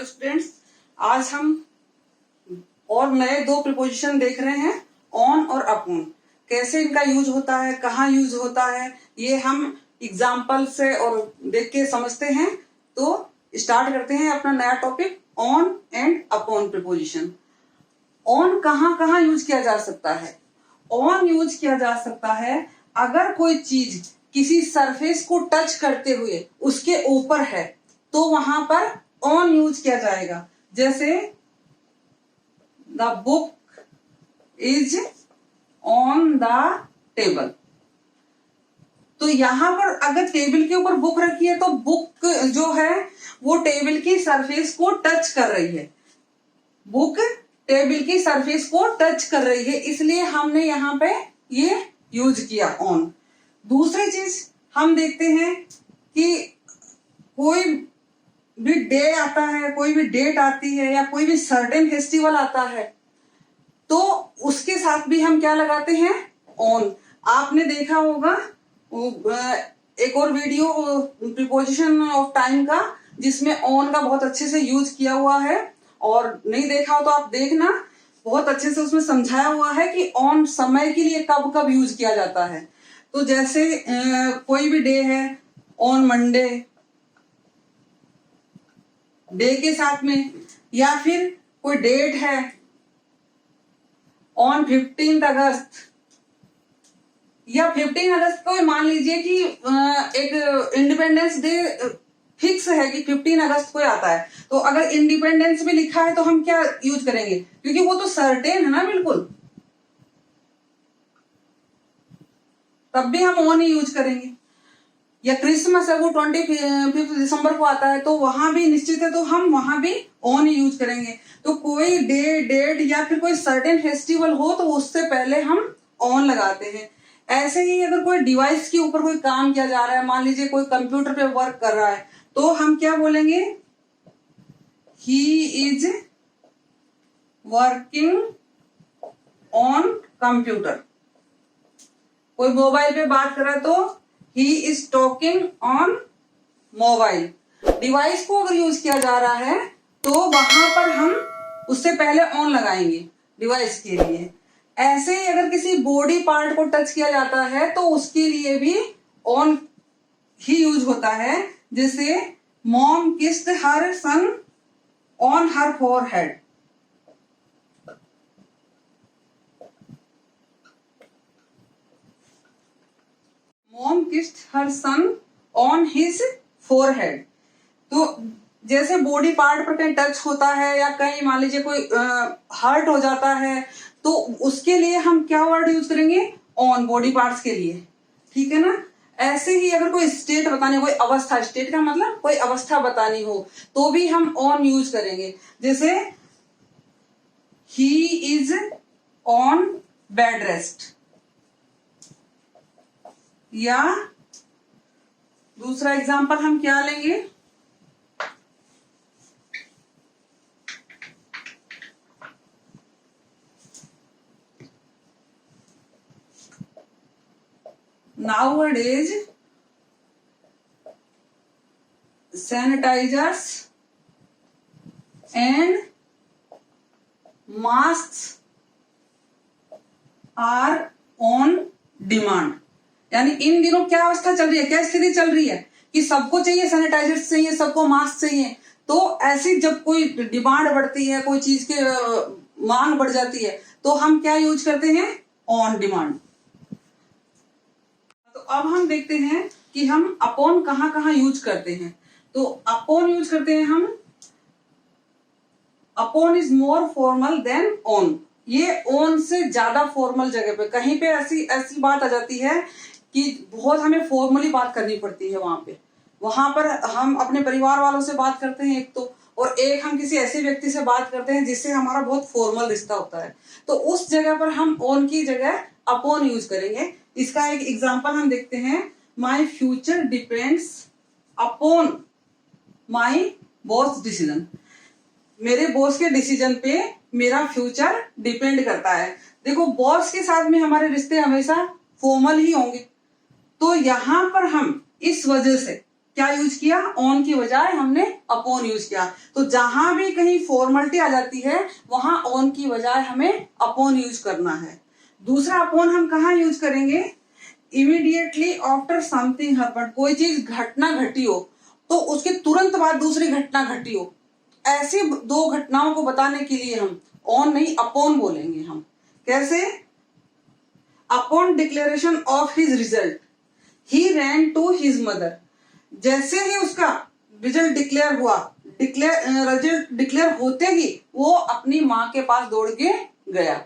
Hello students, आज हम और नए दो प्रीपोजिशन देख रहे हैं, ऑन और अपॉन। कैसे इनका यूज होता है, कहाँ यूज होता है, ये हम एग्जाम्पल से और देख के समझते हैं। तो स्टार्ट करते हैं अपना नया topic, on and upon preposition. On कहाँ कहाँ यूज किया जा सकता है? ऑन यूज किया जा सकता है अगर कोई चीज किसी सरफेस को टच करते हुए उसके ऊपर है तो वहां पर ऑन यूज किया जाएगा। जैसे the book is on the table. तो यहां पर अगर टेबल के ऊपर बुक रखी है तो बुक जो है वो टेबल की सरफेस को टच कर रही है। बुक टेबल की सरफेस को टच कर रही है, इसलिए हमने यहाँ पे ये यूज किया ऑन। दूसरी चीज हम देखते हैं कि कोई भी डे आता है, कोई भी डेट आती है या कोई भी सर्टेन फेस्टिवल आता है तो उसके साथ भी हम क्या लगाते हैं? ऑन। आपने देखा होगा एक और वीडियो प्रीपोजिशन ऑफ टाइम का जिसमें ऑन का बहुत अच्छे से यूज किया हुआ है, और नहीं देखा हो तो आप देखना, बहुत अच्छे से उसमें समझाया हुआ है कि ऑन समय के लिए कब कब यूज किया जाता है। तो जैसे कोई भी डे है, ऑन मंडे डे के साथ में, या फिर कोई डेट है ऑन 15 अगस्त, या 15 अगस्त को मान लीजिए कि एक इंडिपेंडेंस डे फिक्स है कि 15 अगस्त को आता है, तो अगर इंडिपेंडेंस में लिखा है तो हम क्या यूज करेंगे? क्योंकि वो तो सर्टेन है ना बिल्कुल, तब भी हम ऑन ही यूज करेंगे। या क्रिसमस है वो 25 दिसंबर को आता है तो वहां भी निश्चित है तो हम वहां भी ऑन ही यूज करेंगे। तो कोई डे डेट या फिर कोई सर्टेन फेस्टिवल हो तो उससे पहले हम ऑन लगाते हैं। ऐसे ही अगर कोई डिवाइस के ऊपर कोई काम किया जा रहा है, मान लीजिए कोई कंप्यूटर पे वर्क कर रहा है, तो हम क्या बोलेंगे? He is working on computer. कोई मोबाइल पे बात कर रहा है तो he is talking on mobile. Device को अगर यूज किया जा रहा है तो वहां पर हम उससे पहले ऑन लगाएंगे डिवाइस के लिए। ऐसे ही अगर किसी बॉडी पार्ट को टच किया जाता है तो उसके लिए भी ऑन ही यूज होता है। जैसे mom kissed her son on her forehead. Mom kissed her son on his forehead. तो जैसे बॉडी पार्ट पर कहीं टच होता है या कहीं मान लीजिए कोई हर्ट हो जाता है तो उसके लिए हम क्या वर्ड यूज करेंगे? ऑन, बॉडी पार्ट्स के लिए। ठीक है ना? ऐसे ही अगर कोई स्टेट बतानी हो, कोई अवस्था, स्टेट का मतलब कोई अवस्था बतानी हो तो भी हम ऑन यूज करेंगे। जैसे he is on bed rest, या दूसरा एग्जांपल हम क्या लेंगे? Nowadays sanitizers and masks are on demand। यानी इन दिनों क्या अवस्था चल रही है, क्या स्थिति चल रही है कि सबको चाहिए, सैनिटाइजर्स चाहिए, सबको मास्क चाहिए। तो ऐसी जब कोई डिमांड बढ़ती है, कोई चीज के मांग बढ़ जाती है तो हम क्या यूज करते हैं? On demand. तो अब हम देखते हैं कि हम अपॉन कहाँ कहाँ यूज करते हैं। तो अपॉन यूज करते हैं हम, upon is more formal than on. ये ऑन से ज्यादा फॉर्मल जगह पे, कहीं पे ऐसी बात आ जाती है कि बहुत हमें फॉर्मली बात करनी पड़ती है वहां पर हम अपने परिवार वालों से बात करते हैं एक तो, और एक हम किसी ऐसे व्यक्ति से बात करते हैं जिससे हमारा बहुत फॉर्मल रिश्ता होता है, तो उस जगह पर हम ऑन की जगह अपॉन यूज करेंगे। इसका एक एग्जांपल हम देखते हैं, my future depends upon my boss decision. मेरे बॉस के डिसीजन पे मेरा फ्यूचर डिपेंड करता है। देखो, बॉस के साथ में हमारे रिश्ते हमेशा फॉर्मल ही होंगे, तो यहां पर हम इस वजह से क्या यूज किया, ऑन की बजाय हमने अपॉन यूज किया। तो जहां भी कहीं फॉर्मेलिटी आ जाती है वहां ऑन की बजाय हमें अपॉन यूज करना है। दूसरा अपॉन हम कहाँ यूज करेंगे, इमीडिएटली आफ्टर समथिंग हैपेंड, कोई चीज घटना घटी हो तो उसके तुरंत बाद दूसरी घटना घटी हो, ऐसी दो घटनाओं को बताने के लिए हम ऑन नहीं अपॉन बोलेंगे। हम कैसे, upon declaration of his result he ran to his mother, जैसे ही उसका रिजल्ट डिक्लेयर हुआ, रिजल्ट डिक्लेयर होते ही वो अपनी माँ के पास दौड़ के गया।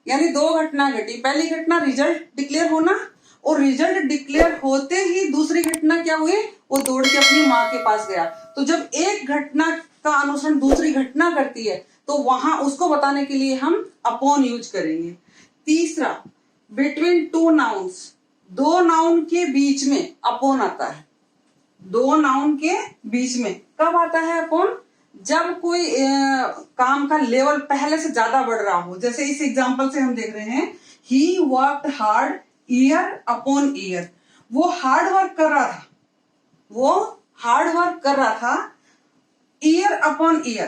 यानी दो घटना घटी, पहली घटना रिजल्ट डिक्लेयर होना, और रिजल्ट डिक्लेयर होते ही दूसरी घटना क्या हुई, वो दौड़ के अपनी माँ के पास गया। तो जब एक घटना का अनुसरण दूसरी घटना करती है तो वहां उसको बताने के लिए हम अपॉन यूज करेंगे। तीसरा, बिटवीन टू नाउन्स, दो नाउन के बीच में अपॉन आता है। दो नाउन के बीच में कब आता है अपॉन, जब कोई काम का लेवल पहले से ज्यादा बढ़ रहा हो। जैसे इस एग्जांपल से हम देख रहे हैं, he worked hard year upon year, वो हार्ड वर्क कर रहा था, वो हार्ड वर्क कर रहा था ईयर अपॉन ईयर,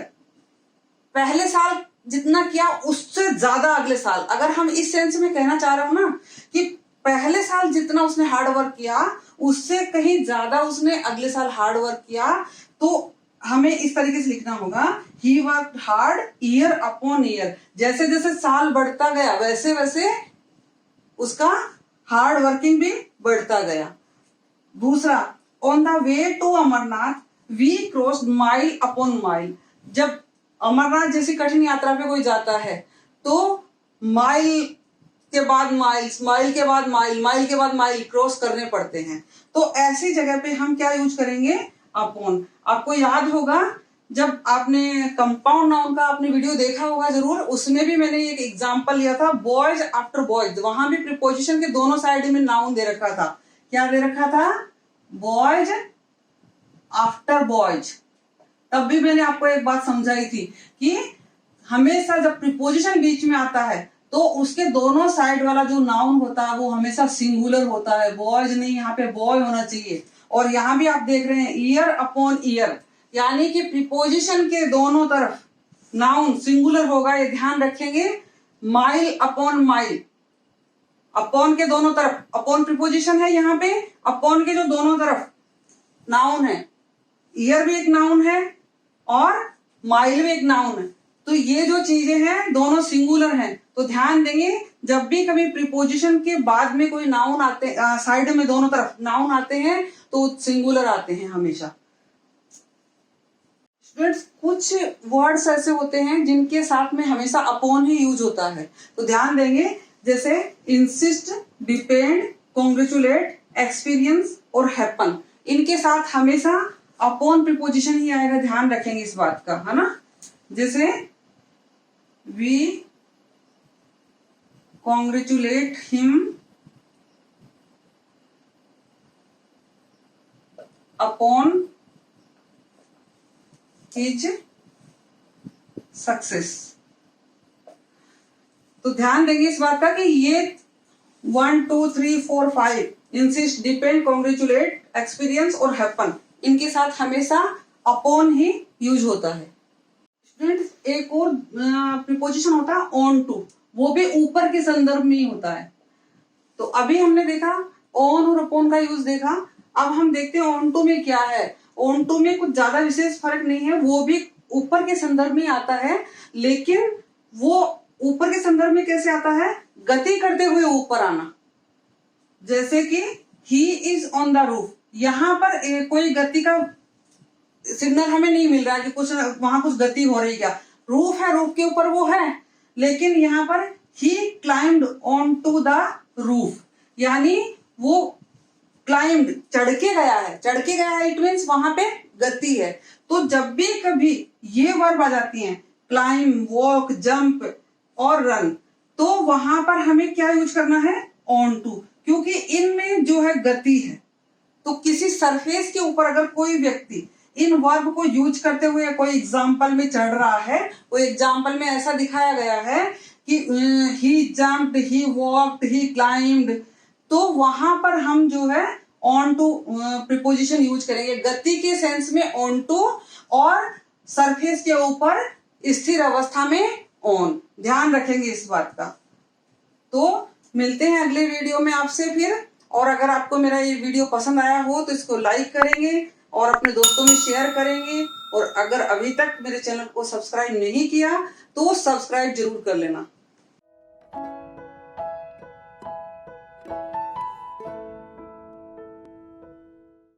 पहले साल जितना किया उससे ज्यादा अगले साल। अगर हम इस सेंस में कहना चाह रहे हो ना कि पहले साल जितना उसने हार्ड वर्क किया उससे कहीं ज्यादा उसने अगले साल हार्ड वर्क किया, तो हमें इस तरीके से लिखना होगा, he worked hard year upon year. जैसे जैसे साल बढ़ता गया वैसे वैसे उसका हार्ड वर्किंग भी बढ़ता गया। दूसरा, on the way to Amarnath we crossed mile upon mile, जब अमरनाथ जैसी कठिन यात्रा पे कोई जाता है तो माइल के बाद माइल्स, माइल के बाद माइल, माइल के बाद माइल क्रॉस करने पड़ते हैं। तो ऐसी जगह पे हम क्या यूज करेंगे, अपॉन। आपको याद होगा जब आपने कंपाउंड नाउन का आपने वीडियो देखा होगा जरूर, उसमें भी मैंने एक एग्जांपल लिया था, बॉयज आफ्टर बॉयज। वहां भी प्रीपोजिशन के दोनों साइड में नाउन दे रखा था। क्या दे रखा था, बॉयज आफ्टर बॉयज। तब भी मैंने आपको एक बात समझाई थी कि हमेशा जब प्रीपोजिशन बीच में आता है तो उसके दोनों साइड वाला जो नाउन होता है वो हमेशा सिंगुलर होता है, बॉयज नहीं, यहाँ पे बॉय होना चाहिए। और यहाँ भी आप देख रहे हैं ईयर अपॉन ईयर, यानी कि प्रीपोजिशन के दोनों तरफ नाउन सिंगुलर होगा, ये ध्यान रखेंगे। माइल अपॉन माइल, अपॉन के दोनों तरफ, अपॉन प्रीपोजिशन है यहाँ पे, अपॉन के जो दोनों तरफ नाउन है, ईयर भी एक नाउन है और माइल भी एक नाउन है। तो ये जो चीजें हैं दोनों सिंगुलर हैं, तो ध्यान देंगे जब भी कभी प्रीपोजिशन के बाद में कोई नाउन आते, साइड में दोनों तरफ नाउन आते हैं तो सिंगुलर आते हैं हमेशा। स्टूडेंट्स, कुछ वर्ड्स ऐसे होते हैं जिनके साथ में हमेशा अपॉन ही यूज होता है, तो ध्यान देंगे। जैसे इंसिस्ट, डिपेंड, कॉन्ग्रेचुलेट, एक्सपीरियंस और हैपन, इनके साथ हमेशा अपॉन प्रीपोजिशन ही आएगा, ध्यान रखेंगे इस बात का, है ना। जैसे we congratulate him upon his success. तो ध्यान देंगे इस बात का कि ये 1 2 3 4 5 इंसिस्ट, डिपेंड, कॉन्ग्रेचुलेट, एक्सपीरियंस और हैपन, इनके साथ हमेशा अपॉन ही यूज होता है। स्टूडेंट्स, एक और प्रीपोजिशन होता है ऑन टू, वो भी ऊपर के संदर्भ में ही होता है। तो अभी हमने देखा ऑन और अपॉन का यूज देखा, अब हम देखते हैं ऑन टू में क्या है। ऑन टू में कुछ ज्यादा विशेष फर्क नहीं है, वो भी ऊपर के संदर्भ में आता है, लेकिन वो ऊपर के संदर्भ में कैसे आता है, गति करते हुए ऊपर आना। जैसे कि he is on the roof, यहां पर कोई गति का सिग्नल हमें नहीं मिल रहा है कि कुछ वहां कुछ गति हो रही, क्या रूफ है, रूफ के ऊपर वो है, लेकिन यहाँ पर ही climbed on to the roof, यानी वो क्लाइम्ड, चढ़ के गया है, चढ़ के गया है, इट मीन्स वहां पे गति है। तो जब भी कभी ये वर्ब आ जाती हैं, क्लाइम, वॉक, जंप और रन, तो वहां पर हमें क्या यूज करना है, ऑन टू, क्योंकि इनमें जो है गति है। तो किसी सरफेस के ऊपर अगर कोई व्यक्ति इन वर्ब को यूज करते हुए कोई एग्जाम्पल में चढ़ रहा है, वो एग्जाम्पल में ऐसा दिखाया गया है कि ही जंप्ड, ही वॉक्ड, ही क्लाइम्ड, तो वहां पर हम जो है ऑन टू प्रीपोजिशन यूज करेंगे। गति के सेंस में ऑन टू और सरफेस के ऊपर स्थिर अवस्था में ऑन, ध्यान रखेंगे इस बात का। तो मिलते हैं अगले वीडियो में आपसे फिर। और अगर आपको मेरा ये वीडियो पसंद आया हो तो इसको लाइक करेंगे और अपने दोस्तों में शेयर करेंगे। और अगर अभी तक मेरे चैनल को सब्सक्राइब नहीं किया तो सब्सक्राइब जरूर कर लेना।